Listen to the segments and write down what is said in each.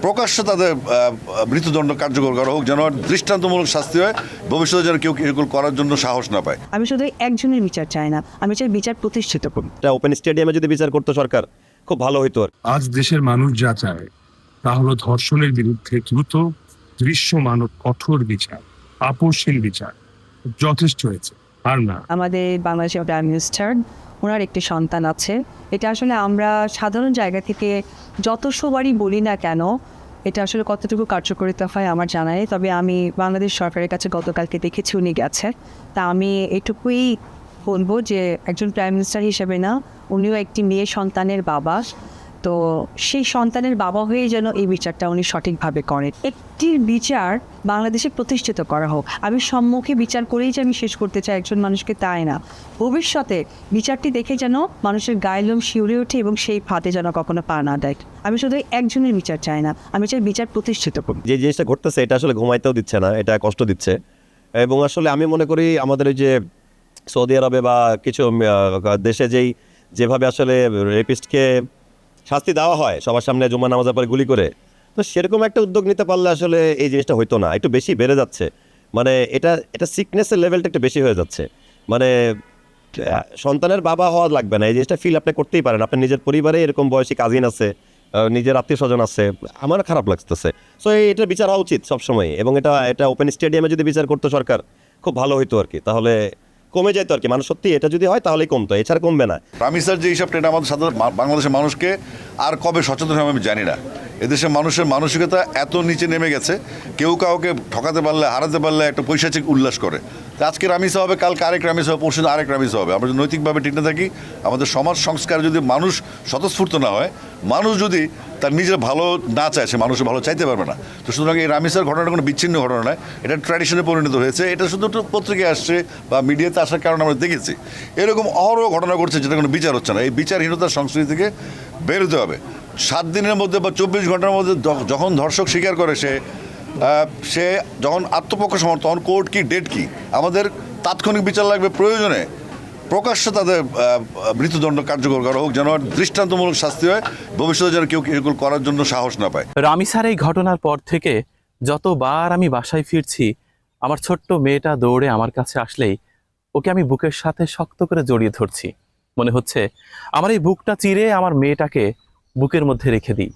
প্রকাশ্যে তাদের মৃত্যুদণ্ড কার্যকর করা হোক, যেন দৃষ্টান্তমূলক শাস্তি হয়, ভবিষ্যতে যেন কেউ এগুলো করার জন্য সাহস না পায়। আমি শুধু একজনের বিচার চাই না, আমি চাই বিচার প্রতিষ্ঠিত করুন। এটা ওপেন স্টেডিয়ামে যদি বিচার করতো সরকার, খুব ভালো হইতো। আজ দেশের মানুষ যা চায় তা হলো ধর্ষণের বিরুদ্ধে দ্রুত, দৃশ্যমান ও কঠোর বিচার, আপোষহীন বিচার। যথেষ্ট হয়েছে, আর না। আমাদের বাংলাদেশের প্রাইম মিনিস্টার, ওনার একটি সন্তান আছে। এটা আসলে আমরা সাধারণ জায়গা থেকে যতশোবারই বলি না কেন, এটা আসলে কতটুকু কার্যকরিতা হয় আমার জানা নেই। তবে আমি বাংলাদেশ সরকারের কাছে গতকালকে দেখেছি উনি গেছে। তা আমি এটুকুই বলবো যে একজন প্রাইম মিনিস্টার হিসেবে না, উনিও একটি মেয়ে সন্তানের বাবা। তো সেই সন্তানের বাবা হয়ে যেন এই বিচারটা উনি সঠিকভাবে করেন। একটি বিচার বাংলাদেশে প্রতিষ্ঠিত করা হোক। আমি সম্মুখে বিচার করেই যে আমি শেষ করতে চাই একজন মানুষকে, তাই না। ভবিষ্যতে বিচারটি দেখে যেন মানুষের গায়ে লোম শিউরে ওঠে এবং সেই ফাঁদে যেন কখনো পা না দেয়। আমি শুধু একজনের বিচার চাই না, আমি চাই বিচার প্রতিষ্ঠিত করুন। যে জিনিসটা ঘটতেছে এটা আসলে ঘুমাইতেও দিচ্ছে না, এটা কষ্ট দিচ্ছে। এবং আসলে আমি মনে করি আমাদের ওই যে সৌদি আরবে বা কিছু দেশে যেভাবে আসলে রেপিস্টকে শাস্তি দেওয়া হয় সবার সামনে জুম্মা নামাজের পরে গুলি করে, তো সেরকম একটা উদ্যোগ নিতে পারলে আসলে এই জিনিসটা হইতো না। একটু বেশি বেড়ে যাচ্ছে, মানে এটা সিকনেসের লেভেলটা একটু বেশি হয়ে যাচ্ছে। মানে সন্তানের বাবা হওয়া লাগবে না, এই জিনিসটা ফিল আপনি করতেই পারেন। আপনার নিজের পরিবারে এরকম বয়সী কাজিন আছে, নিজের আত্মীয় স্বজন আছে, আমার খারাপ লাগতেছে। সো এটা বিচার হওয়া উচিত সবসময়। এবং এটা ওপেন স্টেডিয়ামে যদি বিচার করতো সরকার, খুব ভালো হইতো আর কি। তাহলে কমে যেত আর কি। মানুষ সত্যি এটা যদি হয় তাহলেই কমতো, এছাড়া কমবে না। রামিসার যে হিসাবটা, এটা আমাদের সাধারণ বাংলাদেশের মানুষকে আর কবে সচেতন হবে আমি জানি না। এদেশের মানুষের মানসিকতা এত নিচে নেমে গেছে, কেউ কাউকে ঠকাতে পারলে, হারাতে পারলে একটা পৈশাচিক উল্লাস করে। তো আজকে রামিসা হবে, কালকে আরেক রামিসা হবে, পরশু আরেক রামিসা হবে। আমরা যদি নৈতিকভাবে ঠিক না থাকি, আমাদের সমাজ সংস্কার যদি মানুষ স্বতঃস্ফূর্ত না হয়, মানুষ যদি তার নিজের ভালো না চায়, সে মানুষের ভালো চাইতে পারবে না। তো সুতরাং এই রামিসার ঘটনাটা কোনো বিচ্ছিন্ন ঘটনা নয়, এটা ট্র্যাডিশনে পরিণত হয়েছে। এটা শুধু পত্রিকায় আসছে বা মিডিয়াতে আসার কারণে আমরা দেখেছি। এরকম অহরহ ঘটনা ঘটছে যেটা কোনো বিচার হচ্ছে না। এই বিচারহীনতার সংস্কৃতি থেকে বেরোতে হবে। 7 দিনের মধ্যে বা 24 ঘন্টার মধ্যে যখন ধর্ষক স্বীকার করে, সে যখন আত্মপক্ষ সমর্থন, তখন কোর্ট কি, ডেট কি, আমাদের তাৎক্ষণিক বিচার লাগবে। প্রয়োজনে প্রকাশ্যে তাদের মৃত্যুদণ্ড কার্যকর করা হোক, যেন দৃষ্টান্তমূলক শাস্তি হয়, ভবিষ্যতে যেন কেউ এগুলো করার জন্য সাহস না পায়। রামিসার এই ঘটনার পর থেকে যতবার আমি বাসায় ফিরছি, আমার ছোট্ট মেয়েটা দৌড়ে আমার কাছে আসলেই ওকে আমি বুকের সাথে শক্ত করে জড়িয়ে ধরছি। মনে হচ্ছে আমার এই বুকটা চিরে আমার মেয়েটাকে বুকের মধ্যে রেখে দিই,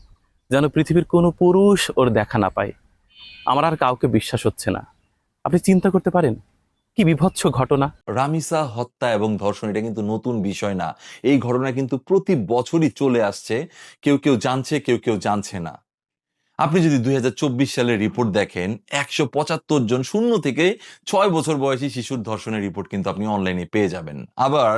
যেন পৃথিবীর কোনো পুরুষ ওর দেখা না পায়। আমার আর কাউকে বিশ্বাস হচ্ছে না। আপনি চিন্তা করতে পারেন কি বিভৎস ঘটনা। রামিসা হত্যা এবং ধর্ষণ এটা কিন্তু নতুন বিষয় না। এই ঘটনা কিন্তু প্রতি বছরই চলে আসছে। কেউ কেউ জানছে, কেউ কেউ জানছে না। আপনি যদি 2024 সালের রিপোর্ট দেখেন, 175 জন 0 থেকে 6 বছর বয়সী শিশুর ধর্ষণের রিপোর্ট কিন্তু আপনি অনলাইনে পেয়ে যাবেন। আবার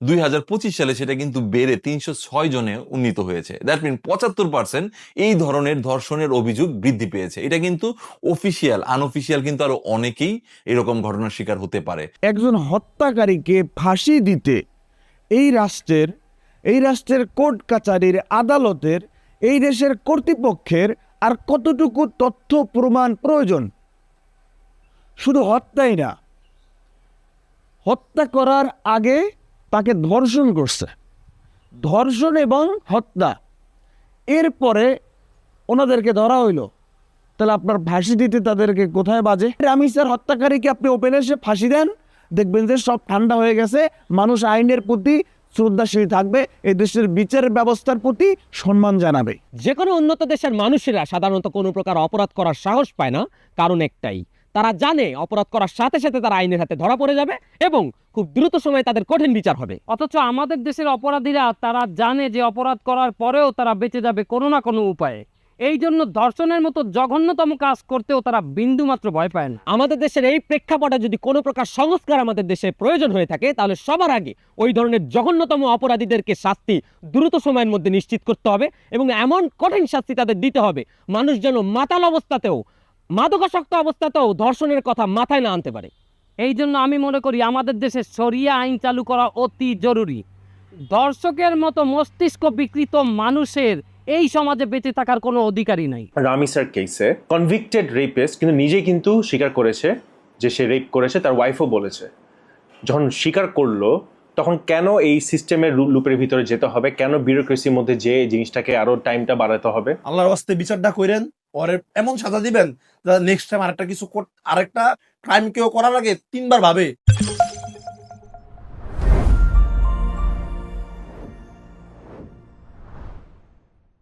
2025 সালে সেটা কিন্তু বেড়ে 306 জনে উন্নীত হয়েছে। দ্যাট মিন 75% এই ধরনের ধর্ষণের অভিযোগ বৃদ্ধি পেয়েছে। এটা কিন্তু অফিসিয়াল, আনঅফিসিয়াল কিন্তু আরো অনেকেই এরকম ঘটনার শিকার হতে পারে। একজন হত্যাকারীকে ফাঁসি দিতে এই রাষ্ট্রের কোর্ট কাচারির, আদালতের, এই দেশের কর্তৃপক্ষের আর কতটুকু তথ্য প্রমাণ প্রয়োজন? শুধু হত্যাই না, হত্যা করার আগে তাকে ধর্ষণ করছে, ধর্ষণ এবং হত্যা, এরপরে ওনাদেরকে ধরা হইল। তাহলে আপনার ফাঁসি দিতে তাদেরকে কোথায় বাজে? রামিসার হত্যাকারীকে আপনি ওপেনে এসে ফাঁসি দেন, দেখবেন যে সব ঠান্ডা হয়ে গেছে। মানুষ আইনের প্রতি শ্রদ্ধাশীল থাকবে, এই দেশের বিচারের ব্যবস্থার প্রতি সম্মান জানাবে। যে কোনো উন্নত দেশের মানুষেরা সাধারণত কোনো প্রকার অপরাধ করার সাহস পায় না, কারণ একটাই, তারা জানে অপরাধ করার সাথে সাথে তারা আইনের হাতে ধরা পড়ে যাবে এবং খুব দ্রুত সময়ে তাদের কঠিন বিচার হবে। অথচ আমাদের দেশের অপরাধীরা তারা জানে যে অপরাধ করার পরেও তারা বেঁচে যাবে কোনো না কোনো উপায়ে। এই জন্য ধর্ষণের মতো জঘন্যতম কাজ করতেও তারা বিন্দুমাত্র ভয় পায় না। আমাদের দেশের এই প্রেক্ষাপটে যদি কোনো প্রকার সংস্কার আমাদের দেশে প্রয়োজন হয়ে থাকে, তাহলে সবার আগে ওই ধরনের জঘন্যতম অপরাধীদেরকে শাস্তি দ্রুত সময়ের মধ্যে নিশ্চিত করতে হবে এবং এমন কঠিন শাস্তি তাদের দিতে হবে, মানুষ যেন মাতাল অবস্থাতেও, মাদকাসক্ত অবস্থাতেও ধর্ষণের কথা মাথায় না আনতে পারে। এই জন্য আমি মনে করি আমাদের দেশে শরিয়া আইন চালু করা অতি জরুরি। ধর্ষকের মতো মস্তিষ্ক বিকৃত মানুষের এই সমাজে বেঁচে থাকার কোনো অধিকারই নাই। রামিসার কেসে কনভিক্টেড রেপিস্ট কিন্তু নিজেই কিন্তু স্বীকার করেছে যে সে রেপ করেছে, তার ওয়াইফও বলেছে। যখন স্বীকার করলো তখন কেন এই সিস্টেমের লুপের ভিতরে যেতে হবে, কেন বিউরোক্রেসির মধ্যে যে জিনিসটাকে আরো টাইমটা বাড়াতে হবে? আল্লাহর ওয়াস্তে বিচারটা করেন, ওরে এমন সাজা দিবেন নেক্সট টাইম আরেকটা ক্রাইম কেউ করার আগে 3 বার ভাবে